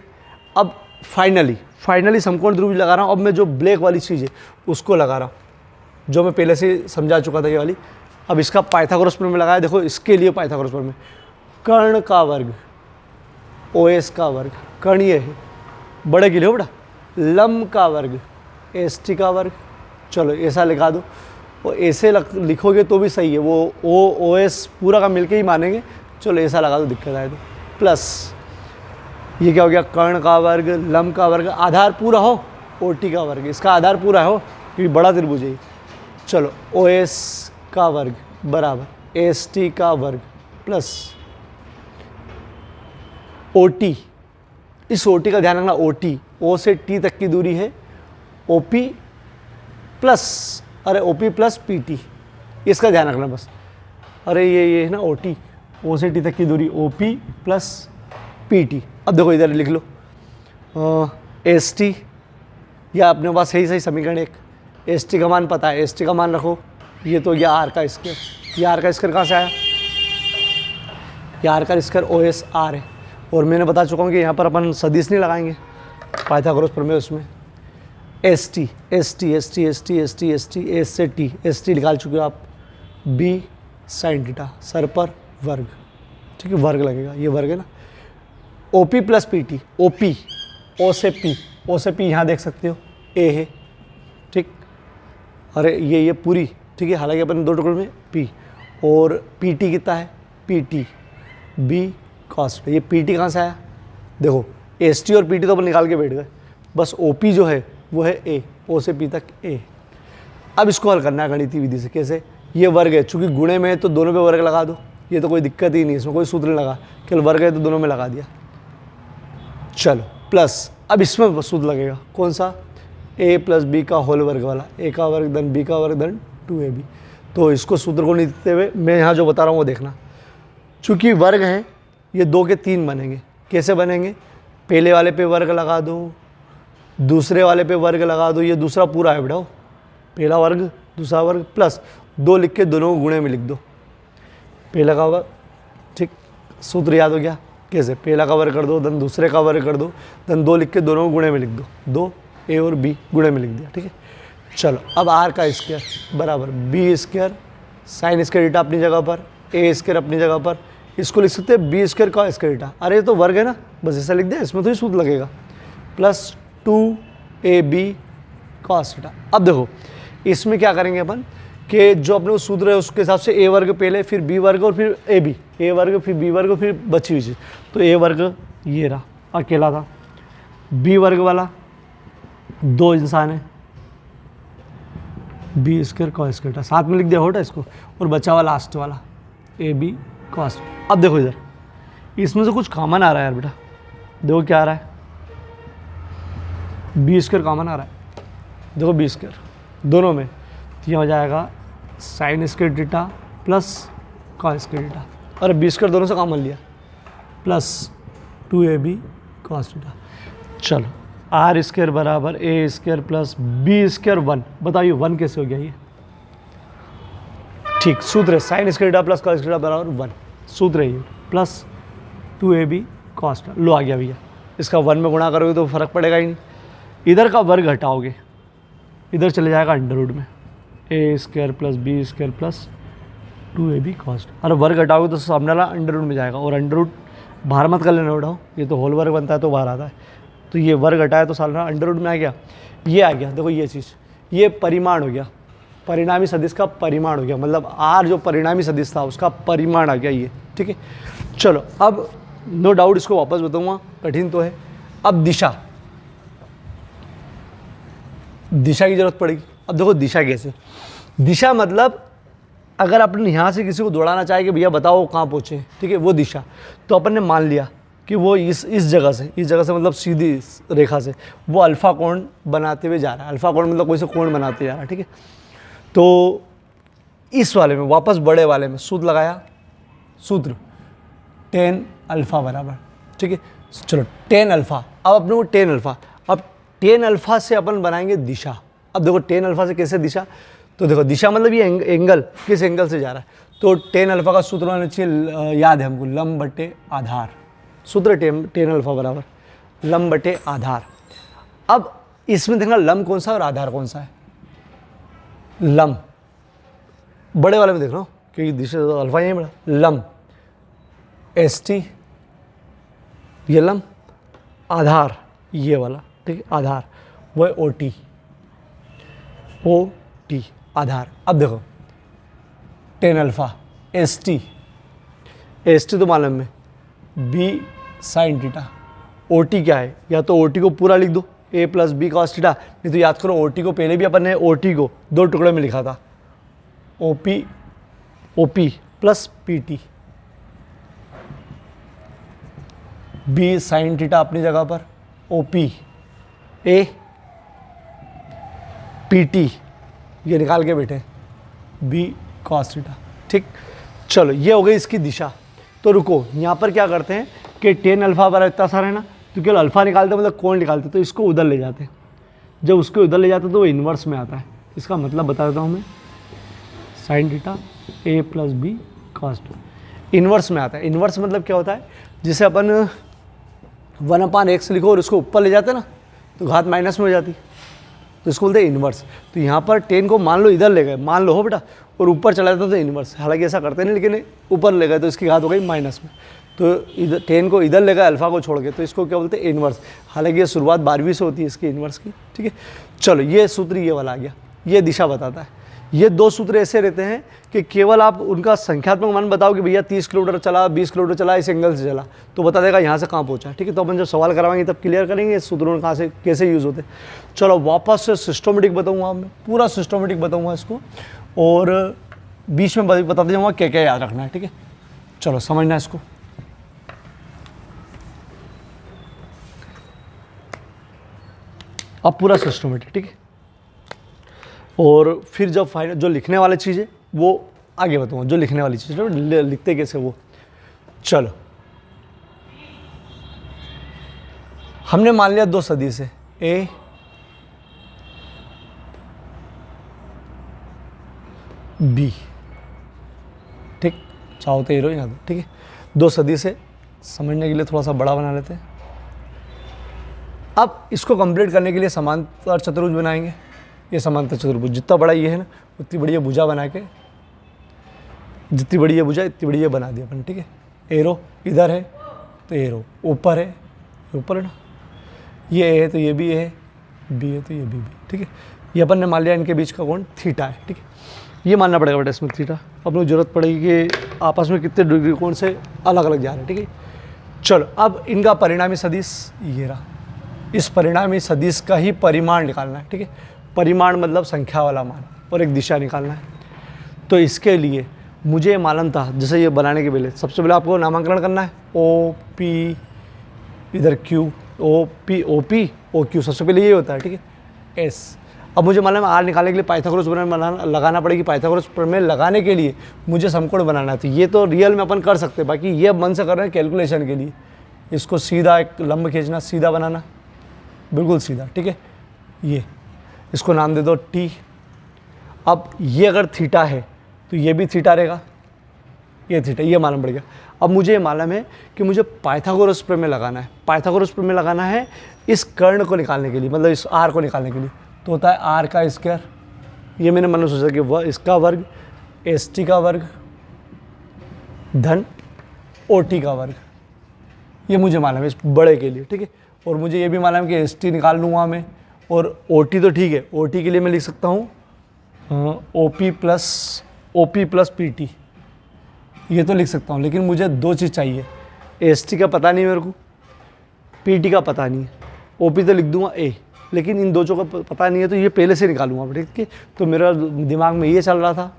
A: अब फाइनली समकोण त्रिभुज लगा रहा हूँ। अब मैं जो ब्लैक वाली चीज़ है उसको लगा रहा हूँ, जो मैं पहले से समझा चुका था ये वाली। अब इसका पाइथागोरस प्रमेय लगाया, देखो इसके लिए पाइथागोरस प्रमेय, कर्ण का वर्ग ओ एस का वर्ग, कर्ण ये है बड़े के लिए बेटा, लंब का वर्ग एस टी का वर्ग। चलो ऐसा लिखा दो, और ऐसे लिखोगे तो भी सही है, वो ओ एस पूरा का मिलके ही मानेंगे। चलो ऐसा लगा दो, दिक्कत आए तो, प्लस ये क्या हो गया, कर्ण का वर्ग, लंब का वर्ग, आधार पूरा हो, ओ टी का वर्ग, इसका आधार पूरा हो क्योंकि बड़ा त्रिभुज है। चलो ओ एस का वर्ग बराबर एस टी का वर्ग प्लस ओ टी। इस ओ टी का ध्यान रखना, ओ टी ओ से टी तक की दूरी है, ओ पी प्लस, अरे O P plus P T, इसका ध्यान रखना बस। अरे ये है ना ओ टी, ओ से टी तक की दूरी O P plus P T. अब देखो इधर लिख लो एस टी, या अपने पास सही समीकरण एक, एस टी का मान पता है, एस टी का मान रखो, ये तो गया आर का स्क्वायर। ये आर का स्क्वायर कहाँ से आया, ये आर का स्क्वायर ओ एस आर है। और मैंने बता चुका हूँ कि यहाँ पर अपन सदिश नहीं लगाएंगे, पाइथागोरस प्रमेय उसमें S T S T S T S T S T S T S से टी, एस टी निकाल चुके हो आप, बी साइन थीटा, सर पर वर्ग, ठीक है, वर्ग लगेगा, ये वर्ग है ना। O P plus P T, O P O से पी यहाँ देख सकते हो ए है, ठीक। अरे ये पूरी, ठीक है, हालांकि अपन दो टुकड़ों में पी, और पी टी कितना है, पी टी बी कॉस। ये पी टी कहाँ से आया, देखो एस टी और पी टी तो अपन निकाल के बैठ गए, बस ओ पी जो है वो है ए, ओ से पी तक ए। अब इसको हल करना है गणितीय विधि से। कैसे, ये वर्ग है, चूंकि गुणे में है तो दोनों पे वर्ग लगा दो, ये तो कोई दिक्कत ही नहीं, इसमें कोई सूत्र नहीं लगा, केवल वर्ग है तो दोनों में लगा दिया। चलो प्लस, अब इसमें सूत्र लगेगा कौन सा, ए प्लस बी का होल वर्ग वाला, ए का वर्ग धन बी का वर्ग धन 2ab। तो इसको सूत्र को नहीं देते हुए मैं यहाँ जो बता रहा हूँ वो देखना। चूँकि वर्ग है, ये 2 के 3 बनेंगे। कैसे बनेंगे, पहले वाले पे वर्ग लगा दो, दूसरे वाले पे वर्ग लगा दो, ये दूसरा पूरा है बेटा, पहला वर्ग दूसरा वर्ग प्लस 2 लिख के दोनों को गुणे में लिख दो, पहला का वर्ग, ठीक, सूत्र याद हो गया। कैसे, पहला का वर्ग कर दो, धन दूसरे का वर्ग कर दो, धन 2 लिख के दोनों को गुणे में लिख दो, 2 ए और बी गुणे में लिख दिया, ठीक है। चलो अब आर का स्क्वायर बराबर B square sine square theta अपनी जगह पर, ए स्क्वायर अपनी जगह पर, इसको लिख सकते हैं बी स्क्वायर का स्क्वायर थीटा। अरे ये तो वर्ग है ना, बस ऐसा लिख दिया, इसमें तो ही सूत्र लगेगा, प्लस 2ab cos थीटा। अब देखो इसमें क्या करेंगे अपन कि जो अपने सूत्र है उसके हिसाब से ए वर्ग पहले, फिर बी वर्ग और फिर ए बी, ए वर्ग फिर बी वर्ग फिर बची हुई चीज़। तो ए वर्ग ये रहा अकेला था, बी वर्ग वाला 2 इंसान है, बी स्क्वायर कॉस स्क्वायर साथ में लिख दिया होटा इसको, और बचा हुआ लास्ट वाला ए बी कॉस। अब देखो इधर इसमें से कुछ कॉमन आ रहा है यार बेटा, देखो क्या आ रहा है, बी स्क्वायर कॉमन आ रहा है, देखो बी स्क्वायर दोनों में, तो यह हो जाएगा sign square theta plus cos square theta, और बी स्क्वायर दोनों से कॉमन लिया, प्लस 2ab cos थीटा। चलो आर स्क्वायर बराबर ए स्क्वायर प्लस बी स्क्वायर 1, बताइए 1 कैसे हो गया ये, ठीक सूत्र है, sign square theta plus cos theta बराबर 1, सूत्र है ये, प्लस 2ab cos थीटा। लो आ गया भैया, इसका 1 में गुणा करोगे तो फर्क पड़ेगा ही नहीं, इधर का वर्ग हटाओगे इधर चले जाएगा अंडर रूट में, A square plus B square plus 2ab cos। अरे वर्ग हटाओगे तो सामने वाला अंडर रूट में जाएगा, और अंडर रूट बाहर मत कर लेना उठाओ, ये तो होल वर्ग बनता है तो बाहर आता है, तो ये वर्ग हटाया तो सारा अंडर रूट में आ गया, ये आ गया। देखो ये चीज़, ये परिमाण हो गया, परिणामी सदिश का परिमाण हो गया, मतलब आर जो परिणामी सदिश था उसका परिमाण आ गया ये, ठीक है। चलो अब नो डाउट इसको वापस बताऊंगा, कठिन तो है। अब दिशा, दिशा की जरूरत पड़ेगी। अब देखो दिशा कैसे, दिशा मतलब अगर अपन यहाँ से किसी को दौड़ाना चाहे कि भैया बताओ कहाँ पहुँचे, ठीक है, वो दिशा। तो अपन ने मान लिया कि वो इस जगह से, इस जगह से मतलब सीधी रेखा से वो अल्फा कोण बनाते हुए जा रहा है। अल्फा कोण मतलब कोई से कोण बनाते जा रहा है, ठीक है। तो इस वाले में वापस बड़े वाले में सूत्र लगाया, सूत्र tan अल्फा बराबर, ठीक है। चलो tan अल्फा, अब अपने को tan अल्फा, अब tan अल्फा से अपन बनाएंगे दिशा। अब देखो tan अल्फा से कैसे दिशा, तो देखो दिशा मतलब ये एंगल किस एंगल से जा रहा है, तो tan अल्फा का सूत्र होना चाहिए, याद है हमको, लंब बटे आधार। सूत्र tan अल्फा बराबर लंब बटे आधार। अब इसमें देखना लंब कौन सा और आधार कौन सा है, लंब बड़े वाले में देख रहा हूँ क्योंकि दिशा तो अल्फा यही बड़ा, लंब ST ये लंब, आधार ये वाला, ठीक है, आधार वो है OT आधार। अब देखो tan अल्फा ST तो मालूम है B sin थीटा, OT क्या है, या तो OT को पूरा लिख दो A plus B cos theta, नहीं तो याद करो OT को पहले भी अपन ने OT को 2 टुकड़े में लिखा था, OP plus PT, B sine theta अपनी जगह पर, OP A PT ये निकाल के बैठे B कॉस थीटा, ठीक। चलो ये हो गई इसकी दिशा। तो रुको यहाँ पर क्या करते हैं कि tan अल्फा बराबर इतना सारा है ना, तो केवल अल्फा निकालते मतलब कोण निकालते, तो इसको उधर ले जाते हैं। जब उसको उधर ले जाते तो वो इन्वर्स में आता है। इसका मतलब बता देता हूँ मैं, sine theta A plus B cos to inverse में आता है। इन्वर्स मतलब क्या होता है, जिसे अपन 1/x लिखो और उसको ऊपर ले जाते ना तो घात माइनस में हो जाती, तो इसको बोलते हैं इन्वर्स। तो यहाँ पर tan को मान लो इधर ले गए, मान लो हो बेटा, और ऊपर चला जाता तो इन्वर्स। हालांकि ऐसा करते नहीं, लेकिन ऊपर ले गए तो इसकी घात हो गई माइनस में, तो इधर tan को इधर ले गए अल्फा को छोड़ के, तो इसको क्या बोलते हैं इन्वर्स। हालांकि ये शुरुआत 12वीं से होती है इसकी इन्वर्स की, ठीक है। चलो ये सूत्र ये वाला आ गया, ये दिशा बताता है। ये 2 सूत्र ऐसे रहते हैं कि केवल आप उनका संख्यात्मक मान बताओ कि भैया 30 किलोमीटर चला, 20 किलोमीटर चला, इस एंगल से चला, तो बता देगा यहाँ से कहाँ पहुँचा, ठीक है। तो अपन जब सवाल करवाएंगे तब क्लियर करेंगे इस सूत्रों कहाँ से कैसे यूज़ होते हैं। चलो वापस से सिस्टोमेटिक बताऊँगा, मैं पूरा सिस्टोमेटिक बताऊँगा इसको, और बीच में बताते जाऊँगा क्या क्या याद रखना है, ठीक है। चलो समझना इसको। अब पूरा सिस्टोमेटिक, ठीक है। और फिर जब फाइनल जो लिखने वाली चीज़ है वो आगे बताऊँगा, जो लिखने वाली चीज़ है लिखते कैसे वो। चलो हमने मान लिया 2 सदिश है A B, ठीक, चाहो तो एरो यहाँ दो, ठीक है। 2 सदिश है, समझने के लिए थोड़ा सा बड़ा बना लेते हैं। अब इसको कंप्लीट करने के लिए समांतर चतुर्भुज बनाएंगे। ये समांतर चतुर्भुज जितना बड़ा ये है ना, उतनी बड़ी ये भुजा बना के, जितनी बड़ी ये भुजा इतनी बड़ी ये बना दी अपन, ठीक है। एरो इधर है तो एरो ऊपर है, ऊपर है ना, ये ए है तो ये भी है, बी है तो ये भी, ठीक है। ये अपन ने मान लिया इनके बीच का कोण थीटा है, ठीक है। ये मानना पड़ेगा बेटा इसमें थीटा, अपन को जरूरत पड़ेगी कि आपस में कितने डिग्री कोण से अलग अलग जा रहे हैं, ठीक है। चलो अब इनका परिणामी सदिश ये रहा, इस परिणामी सदिश का ही परिमाण निकालना है, ठीक है। परिमाण मतलब संख्या वाला मान, और एक दिशा निकालना है। तो इसके लिए मुझे मालूम था, जैसे ये बनाने के पहले सबसे पहले आपको नामांकन करना है, ओ पी इधर Q, O P O Q, सबसे पहले ये होता है, ठीक है। एस, अब मुझे मालूम है आर निकालने के लिए पाइथागोरस प्रमेय लगाना पड़ेगी। पाइथागोरस प्रमेय लगाने के लिए मुझे समकोण बनाना है, तो ये तो रियल में अपन कर सकते हैं, बाकी ये मन से कर रहे हैं कैलकुलेशन के लिए। इसको सीधा एक लंब खींचना, सीधा बनाना, बिल्कुल सीधा, ठीक है। ये इसको नाम दे दो T। अब ये अगर थीटा है तो ये भी थीटा रहेगा, ये थीटा, ये मालूम पड़ गया। अब मुझे ये मालूम है कि मुझे पाइथागोरस प्रमेय लगाना है। पाइथागोरस प्रमेय लगाना है इस कर्ण को निकालने के लिए, मतलब इस r को निकालने के लिए, तो होता है r का स्क्वायर। ये मैंने मन में सोचा कि इसका वर्ग ST का वर्ग धन OT का वर्ग, ये मुझे मालूम है इस बड़े के लिए, ठीक है। और मुझे ये भी मालूम कि एस टी निकाल लूँगा मैं, और ओ टी तो ठीक है, ओ टी के लिए मैं लिख सकता हूँ O P plus P T, ये तो लिख सकता हूँ। लेकिन मुझे दो चीज़ चाहिए, एस टी का पता नहीं मेरे को, पी टी का पता नहीं है। ओ पी तो लिख दूंगा ए, लेकिन इन दो का पता नहीं है, तो ये पहले से निकालूंगा, ठीक है। तो मेरा दिमाग में ये चल रहा था,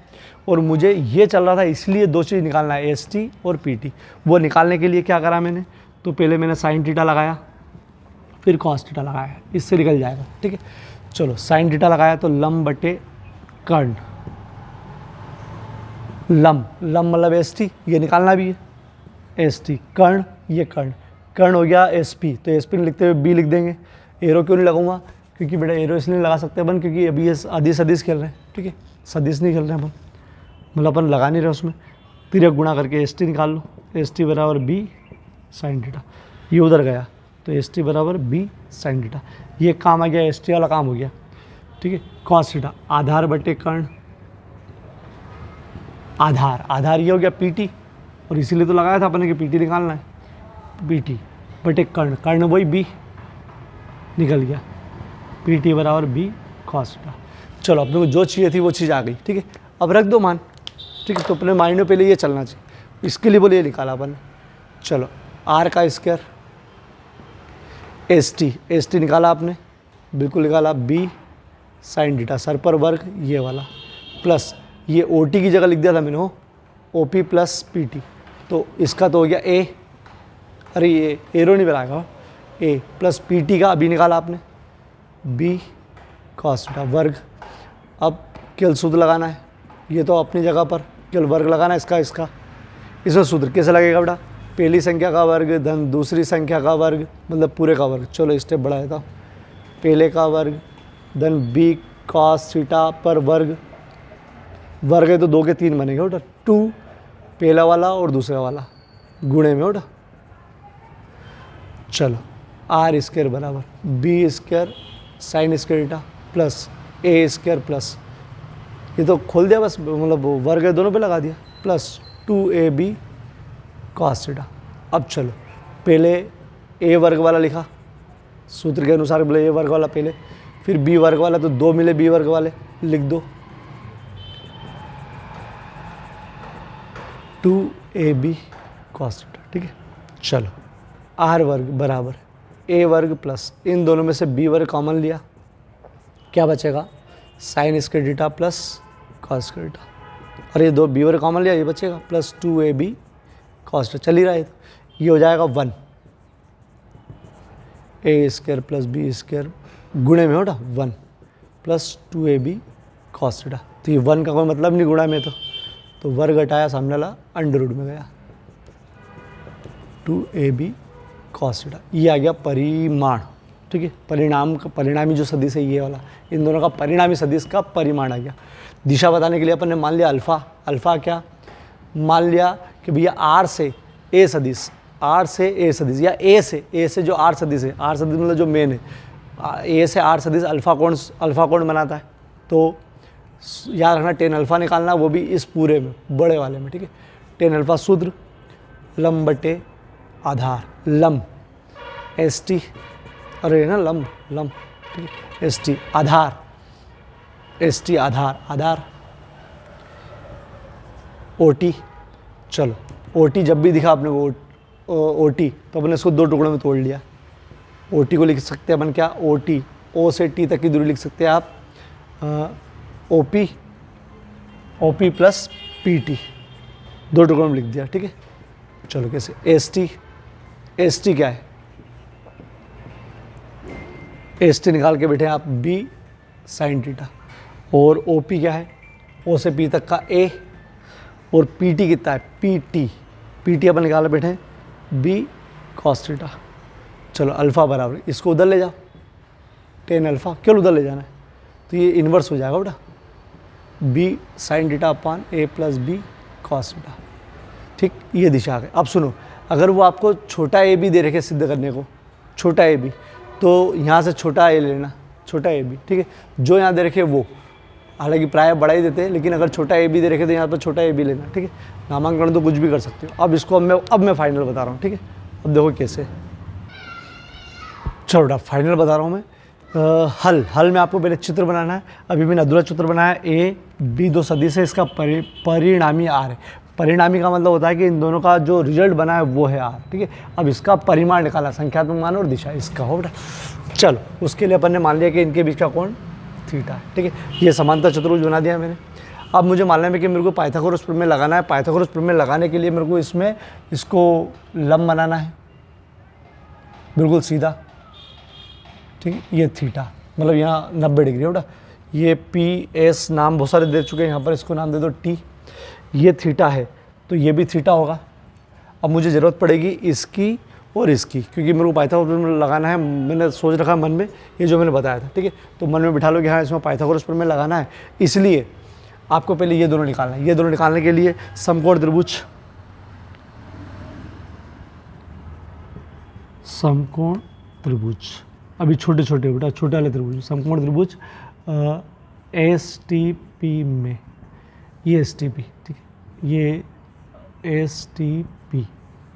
A: और मुझे ये चल रहा था, इसलिए दो चीज़ निकालना है, एस टी और पी टी। वो निकालने के लिए क्या करा मैंने, तो पहले मैंने साइन थीटा लगाया, फिर कॉस थीटा लगाया, इससे निकल जाएगा, ठीक है। चलो साइन थीटा लगाया तो लम बटे कर्ण, लम मतलब एस टी, ये निकालना भी है, एस टी कर्ण, ये कर्ण हो गया एस पी, तो एस पी लिखते हुए बी लिख देंगे। एरो क्यों नहीं लगाऊंगा, क्योंकि बेटा एरो इसलिए लगा सकते हैं अपन, क्योंकि अभी ये आधी सदिश खेल रहे हैं, ठीक है, सदिश नहीं खेल रहे हैं अपन, मतलब अपन लगा नहीं रहे उसमें। तिरक गुणा करके एस टी निकाल लो, एस टी बराबर बी साइन थीटा, ये उधर गया तो एस टी बराबर बी साइन थीटा, ये काम आ गया, एस टी वाला काम हो गया, ठीक है। कॉस थीटा आधार बटे कर्ण, आधार ये हो गया पी टी, और इसीलिए तो लगाया था अपन ने कि पी टी निकालना है, पी टी बटे कर्ण वही बी, निकल गया पी टी बराबर बी कॉस थीटा। चलो अपने को जो चाहिए थी वो चीज़ आ गई, ठीक है। अब रख दो मान, ठीक है। तो अपने माइंड में पहले ये चलना चाहिए, इसके लिए बोले ये निकाला अपन ने। चलो आर का स्क्वायर, एस टी निकाला आपने, बिल्कुल निकाला, बी साइन थीटा, सर पर वर्ग ये वाला, प्लस ये ओ टी की जगह लिख दिया था मैंने, हो O P plus P T, तो इसका तो हो गया ए, अरे ये एरो नहीं बनाएगा, ए प्लस पी टी का अभी निकाला आपने, बी कॉस थीटा वर्ग। अब केवल सूत्र लगाना है, ये तो अपनी जगह पर केवल वर्ग लगाना है इसका, इसमें सूत्र कैसे लगेगा बेटा, पहली संख्या का वर्ग धन दूसरी संख्या का वर्ग, मतलब पूरे का वर्ग। चलो स्टेप बढ़ा देता हूँ, पहले का वर्ग धन बी कॉस थीटा पर वर्ग है तो 2 के 3 बनेंगे बेटा, 2 पहला वाला और दूसरा वाला गुणे में बेटा। चलो आर स्क्वायर बराबर B square sine square theta plus A square plus, ये तो खोल दिया बस, मतलब वर्ग है दोनों पे लगा दिया, प्लस 2ab कॉस थीटा। अब चलो पहले ए वर्ग वाला लिखा सूत्र के अनुसार, बोले ए वर्ग वाला पहले, फिर बी वर्ग वाला, तो 2 मिले बी वर्ग वाले, लिख दो 2ab कॉस थीटा, ठीक है। चलो आर वर्ग बराबर ए वर्ग प्लस, इन दोनों में से बी वर्ग कॉमन लिया, क्या बचेगा, sign square theta plus cos square theta, और ये 2 बी वर्ग कॉमन लिया, ये बचेगा प्लस 2ab कॉस थीटा, चल ही रहा है, तो ये हो जाएगा 1 ए स्क्वायर प्लस बी स्क्वायर गुणे में होगा 1 प्लस 2ab कॉस थीटा। तो ये 1 का कोई मतलब नहीं गुणा में, तो वर्ग हटाया, सामने वाला अंडर रूट में गया, 2ab कॉस थीटा, ये आ गया परिमाण, ठीक है। परिणामी जो सदिश है ये वाला, इन दोनों का परिणामी सदिश का परिमाण आ गया। दिशा बताने के लिए अपन ने मान लिया अल्फा क्या मान लिया कि भैया आर से ए सदिश, या ए से जो आर सदिश है, आर सदिश मतलब जो मेन है, ए से आर सदिश अल्फा कोण बनाता है, तो याद रखना टेन अल्फा निकालना, वो भी इस पूरे में बड़े वाले में, ठीक है। टेन अल्फा सूत्र लम बटे आधार, लम एस टी, अरे ना लम ठीक है, एस टी आधार ओ टी। चलो ओ टी जब भी दिखा आपने वो ओ टी, तो अपने इसको 2 टुकड़ों में तोड़ लिया। ओ टी को लिख सकते हैं अपन क्या, ओ टी, ओ से टी तक की दूरी लिख सकते हैं आप O P plus P T, 2 टुकड़ों में लिख दिया, ठीक है। चलो कैसे, एस टी क्या है, एस टी निकाल के बैठे आप बी साइन थीटा, और ओ पी क्या है, ओ से पी तक का ए, और पी टी कितना है, पी टी अपन निकाल बैठे बी कॉस थीटा। चलो अल्फा बराबर, इसको उधर ले जाओ, टेन अल्फा क्यों उधर ले जाना है, तो ये इन्वर्स हो जाएगा बेटा, बी साइन थीटा अपान ए प्लस बी कॉस थीटा, ठीक। ये दिशा आ गई। अब सुनो, अगर वो आपको छोटा ए बी दे रखे सिद्ध करने को, छोटा ए बी, तो यहाँ से छोटा ए लेना, छोटा ए बी, ठीक है। जो यहाँ दे रखे वो, हालांकि प्राय बड़ा ही देते हैं, लेकिन अगर छोटा ए बी दे रखे तो यहाँ पर छोटा ए बी लेना, ठीक है। नामांकन तो कुछ भी कर सकते हो। अब इसको अब मैं फाइनल बता रहा हूँ, ठीक है। अब देखो कैसे, चलो बेटा फाइनल बता रहा हूँ मैं। हल में आपको पहले चित्र बनाना है। अभी मैंने अधूरा चित्र बनाया, ए बी दो सदिश है, इसका परिणामी आर है। परिणामी का मतलब होता है कि इन दोनों का जो रिजल्ट बना है वो है आर, ठीक है। अब इसका परिमाण निकाला, संख्यात्मक मान और दिशा इसका हो बेटा। चलो उसके लिए अपन ने मान लिया कि इनके बीच का कोण थीटा है, ठीक है। ये समांतर चतुर्भुज बना दिया मैंने। अब मुझे मानना है कि मेरे को पाइथागोरस प्रमेय लगाना है। पाइथागोरस प्रमेय लगाने के लिए मेरे को इसमें इसको लंब बनाना है, बिल्कुल सीधा, ठीक है। ये थीटा मतलब यहाँ 90 डिग्री है बेटा। ये पी एस नाम बहुत सारे दे चुके हैं, यहाँ पर इसको नाम दे दो टी। ये थीटा है तो ये भी थीटा होगा। अब मुझे ज़रूरत पड़ेगी इसकी और इसकी, क्योंकि मेरे को पाइथागोरस प्रमेय लगाना है। मैंने सोच रखा मन में ये जो मैंने बताया था, ठीक है। तो मन में बिठा लो कि हाँ इसमें पाइथागोरस प्रमेय लगाना है, इसलिए आपको पहले ये दोनों निकालना है। ये दोनों निकालने के लिए समकोण त्रिभुज, समकोण त्रिभुज अभी छोटे छोटे बेटा, छोटे वाले त्रिभुज, समकोण त्रिभुज एस टी पी में, ये एस टी पी, ठीक है, ये एस टी पी,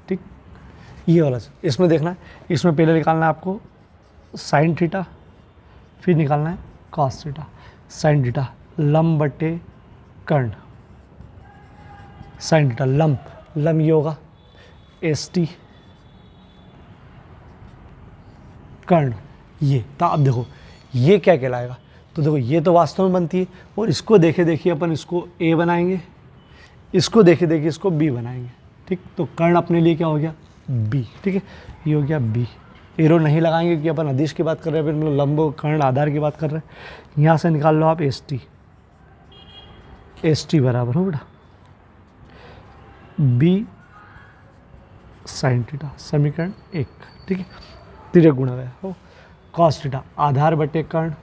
A: ठीक। ये वाला इसमें देखना है, इसमें पहले निकालना है आपको साइन थीटा, फिर निकालना है कॉस थीटा। साइन थीटा लंब बटे कर्ण, साइन थीटा लंब ये होगा एस टी, कर्ण ये। तो अब देखो ये क्या कहलाएगा, तो देखो ये तो वास्तव में बनती है, और इसको देखे देखिए अपन इसको ए बनाएंगे, इसको देखे देखिए इसको बी बनाएंगे, ठीक। तो कर्ण अपने लिए क्या हो गया बी, ठीक है। ये हो गया बी। एरो नहीं लगाएंगे क्योंकि अपन अदिश की बात कर रहे हैं, फिर मतलब लंब कर्ण आधार की बात कर रहे हैं। यहाँ से निकाल लो आप एस टी बराबर हो बेटा बी साइन थीटा, समीकरण 1, ठीक है। तिरक गुणा गया हो कॉस थीटा, आधार बटे कर्ण,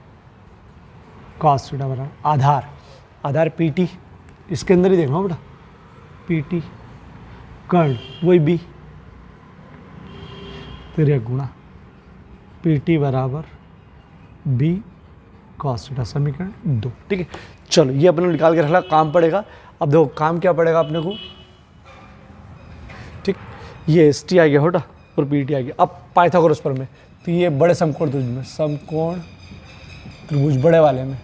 A: कॉस थीटा बराबर आधार पी टी, इसके अंदर ही देखना हो बेटा पी टी, कर्ण वही बी, तिरक गुणा पी टी बराबर बी कॉस थीटा, समीकरण 2, ठीक है। चलो ये अपने निकाल के रखना, काम पड़ेगा। अब देखो काम क्या पड़ेगा अपने को, ठीक। ये एस टी आ गया बेटा और पी टी आ गया। अब पाइथागोरस प्रमेय, तो ये बड़े समकोण त्रिभुज में, समकोण त्रिभुज बड़े वाले में,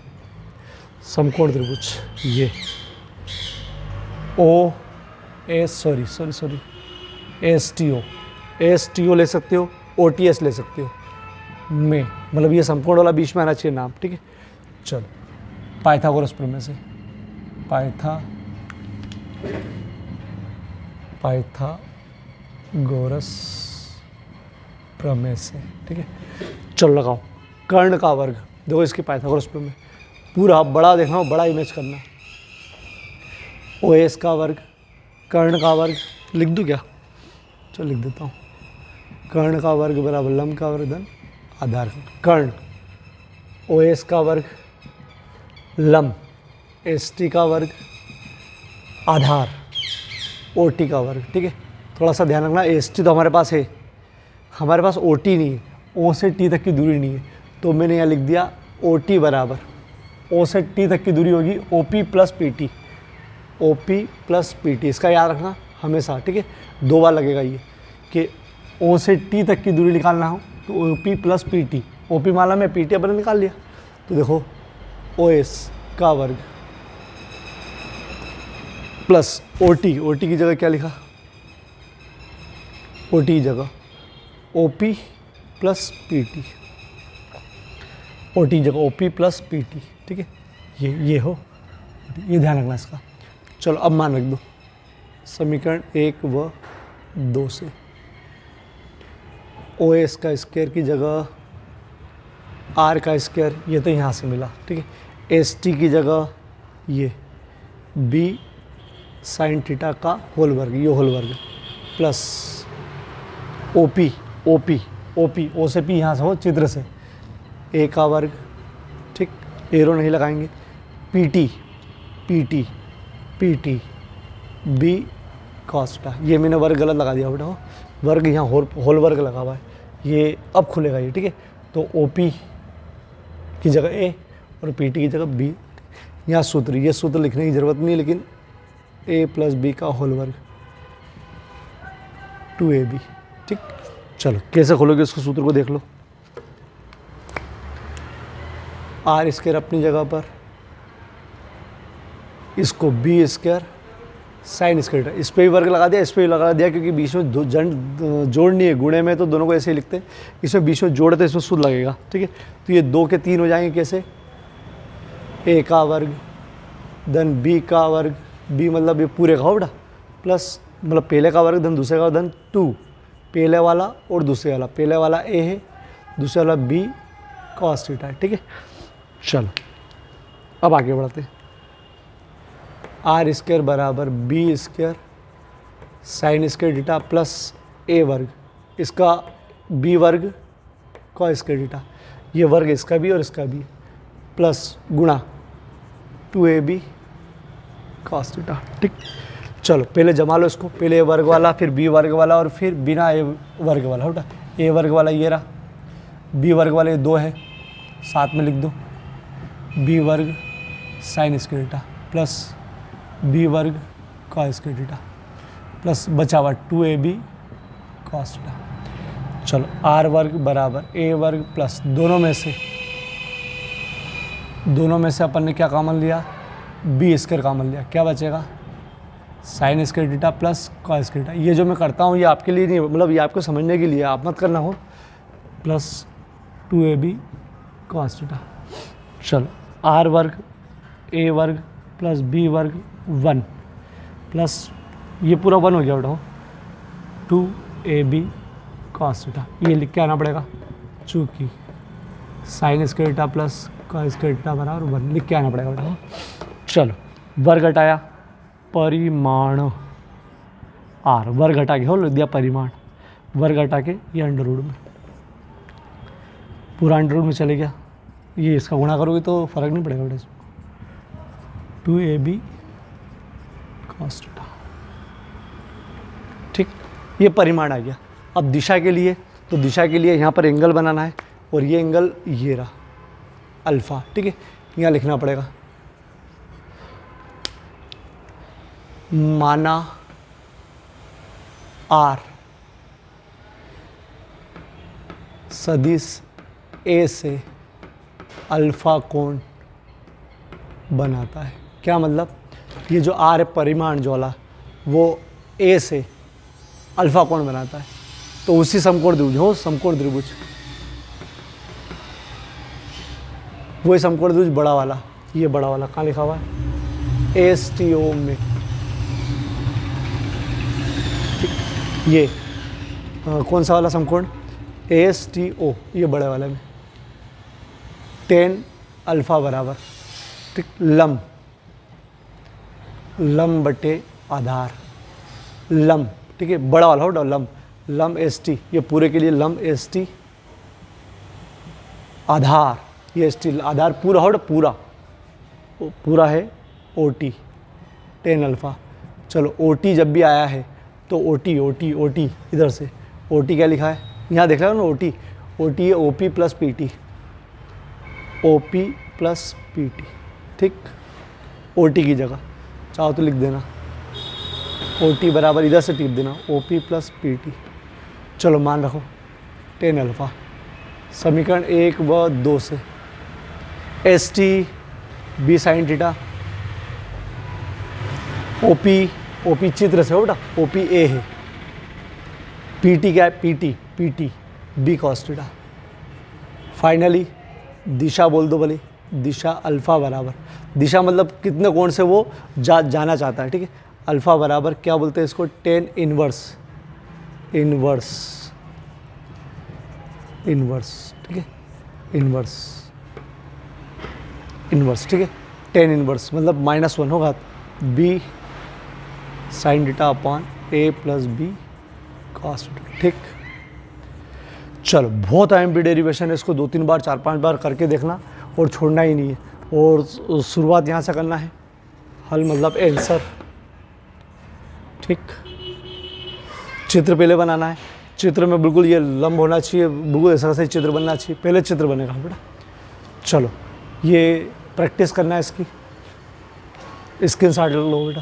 A: समकोण त्रिभुज ये O S sorry S T O ले सकते हो, ओ टी एस ले सकते हो में, मतलब ये समकोण वाला बीच में आना चाहिए नाम, ठीक है। चलो पाइथागोरस प्रमेय से, पाइथागोरस प्रमेय से, ठीक है। चलो लगाओ कर्ण का वर्ग, देखो इसकी पाइथागोरस प्रमेय पूरा बड़ा देखना, बड़ा इमेज करना। ओ एस का वर्ग, कर्ण का वर्ग लिख दूँ क्या, चलो लिख देता हूँ। कर्ण का वर्ग बराबर लंब का वर्ग धन आधार का, कर्ण ओ एस का वर्ग लंब एस टी का वर्ग आधार ओ टी का वर्ग, ठीक है। थोड़ा सा ध्यान रखना, एस टी तो हमारे पास है, हमारे पास ओ टी नहीं है, ओ से टी तक की दूरी नहीं है, तो मैंने यहाँ लिख दिया ओ टी बराबर, ओ से टी तक की दूरी होगी O P plus P T, O P plus P T, इसका याद रखना हमेशा, ठीक है। 2 बार लगेगा ये कि ओ से टी तक की दूरी निकालना हो तो O P plus P T, O P माला में पी टी अपन ने निकाल लिया। तो देखो ओ एस का वर्ग प्लस ओ टी की जगह क्या लिखा, ओ टी की जगह O P plus P T, O T जगह O P plus P T, ठीक है। ये हो, ये ध्यान रखना इसका। चलो अब मान रख दो समीकरण 1 व 2 से, ओ एस का स्क्वायर की जगह आर का स्क्वायर, ये तो यहाँ से मिला, ठीक है। एस टी की जगह ये बी साइन थीटा का होल वर्ग, ये होल वर्ग प्लस ओ पी ओ से पी यहाँ से हो चित्र से, ए का वर्ग, ठीक, एरो नहीं लगाएंगे, P T B cos theta, ये मैंने वर्ग गलत लगा दिया बेटा, वर्ग यहाँ होल वर्ग लगा हुआ है, ये अब खुलेगा ये, ठीक है। तो ओ पी की जगह ए और पी टी की जगह बी, यहाँ सूत्र, ये सूत्र लिखने की ज़रूरत नहीं, लेकिन ए प्लस बी का होल वर्ग 2ab, ठीक। चलो कैसे खोलोगे इसको, सूत्र को देख लो। आर स्क्वायर अपनी जगह पर, इसको B square sine square theta, इस पर भी वर्ग लगा दिया, इस पर भी लगा दिया, क्योंकि बीच में जोड़ नहीं है, गुणे में तो दोनों को ऐसे ही लिखते हैं, इसमें बीच में जोड़ है तो इसमें शुद्ध लगेगा, ठीक है। तो ये 2 के 3 हो जाएंगे कैसे, ए का वर्ग धन बी का वर्ग, बी मतलब ये पूरे का होगा प्लस मतलब पहले का वर्ग धन दूसरे का धन 2, पहले वाला और दूसरे वाला, पहले वाला ए है, दूसरे वाला बी कॉस थीटा है, ठीक है। चलो अब आगे बढ़ते हैं। आर स्क्वायर बराबर B square sine square theta plus A वर्ग, इसका बी वर्ग कॉस स्क्वायर थीटा, ये वर्ग इसका भी और इसका भी, प्लस गुणा 2ab कॉस थीटा, ठीक। चलो पहले जमा लो इसको, पहले ए वर्ग वाला, फिर बी वर्ग वाला और फिर बिना ए वर्ग वाला, होता ए वर्ग वाला ये रहा, बी वर्ग वाला ये 2 है, साथ में लिख दो, बी वर्ग sine square theta plus B वर्ग कॉस स्क्वायर थीटा प्लस बचा हुआ 2ab कॉस थीटा। चलो आर वर्ग बराबर ए वर्ग प्लस दोनों में से अपन ने क्या कॉमन लिया, बी स्क्वायर कॉमन लिया, क्या बचेगा sign square theta plus cos square theta. ये जो मैं करता हूँ ये आपके लिए नहीं, मतलब ये आपको समझने के लिए, आप मत करना हो, प्लस 2ab कॉस थीटा। चलो आर वर्ग ए वर्ग प्लस बी वर्ग 1 प्लस ये पूरा 1 हो गया बेटा, 2ab कॉस थीटा, ये लिख के आना पड़ेगा, चूँकि sign square theta plus cos square theta बराबर 1 लिख के आना पड़ेगा बेटा। चलो वर्ग हटाया, परिमाण आर, वर्ग हटा के हो लिख दिया परिमाण, वर्ग हटा के ये अंडर रूट में, पूरा अंडर रूट में चले गया, ये इसका गुणा करोगे तो फर्क नहीं पड़ेगा बेटा इसमें, 2ab कॉस थीटा, ठीक। ये परिमाण आ गया। अब दिशा के लिए, तो दिशा के लिए यहाँ पर एंगल बनाना है और ये एंगल ये रहा अल्फ़ा, ठीक है, यहाँ लिखना पड़ेगा, माना आर सदिश ए से अल्फ़ा कोण बनाता है। क्या मतलब, ये जो आर है परिमाण जो वाला, वो ए से अल्फ़ा कोण बनाता है, तो उसी समकोण त्रिभुज हो, समकोण त्रिभुज, वही समकोण त्रिभुज बड़ा वाला, ये बड़ा वाला कहाँ लिखा हुआ है, STO में, ये कौन सा वाला समकोण, STO, ये बड़े वाले में, tan अल्फ़ा बराबर, ठीक, लंब बटे आधार, लंब, ठीक है, बड़ा वाला हो लंब ST, ये पूरे के लिए लंब ST, आधार ये ST, आधार पूरा हो पूरा है OT tan अल्फ़ा। चलो OT जब भी आया है तो OT इधर से OT क्या लिखा है, यहाँ देख रहे हो ना, OT है OP प्लस PT, ठीक, OT की जगह चाहो तो लिख देना, OT बराबर इधर से टिप देना OP प्लस PT। चलो मान रखो tan अल्फ़ा, समीकरण 1 व 2 से ST B sine theta, OP चित्र से हो बेटा, OP A है, PT क्या है, PT B cos theta. Finally Disha बोल दो भले, दिशा अल्फ़ा बराबर, दिशा मतलब कितने कोण से वो जाना चाहता है, ठीक है, अल्फ़ा बराबर क्या बोलते हैं इसको, tan इनवर्स, ठीक है, इनवर्स, ठीक है, tan इनवर्स मतलब -1 होगा, B sine theta upon A plus B cos theta, ठीक। चलो बहुत IMP डेरिवेशन है, इसको 2-3 बार 4-5 बार करके देखना और छोड़ना ही नहीं है, और शुरुआत यहाँ से करना है, हल मतलब आंसर, ठीक। चित्र पहले बनाना है, चित्र में बिल्कुल ये लंब होना चाहिए, बिल्कुल ऐसा सही चित्र बनना चाहिए, पहले चित्र बनेगा बेटा। चलो ये प्रैक्टिस करना है, इसकी स्क्रीनशॉट लो बेटा।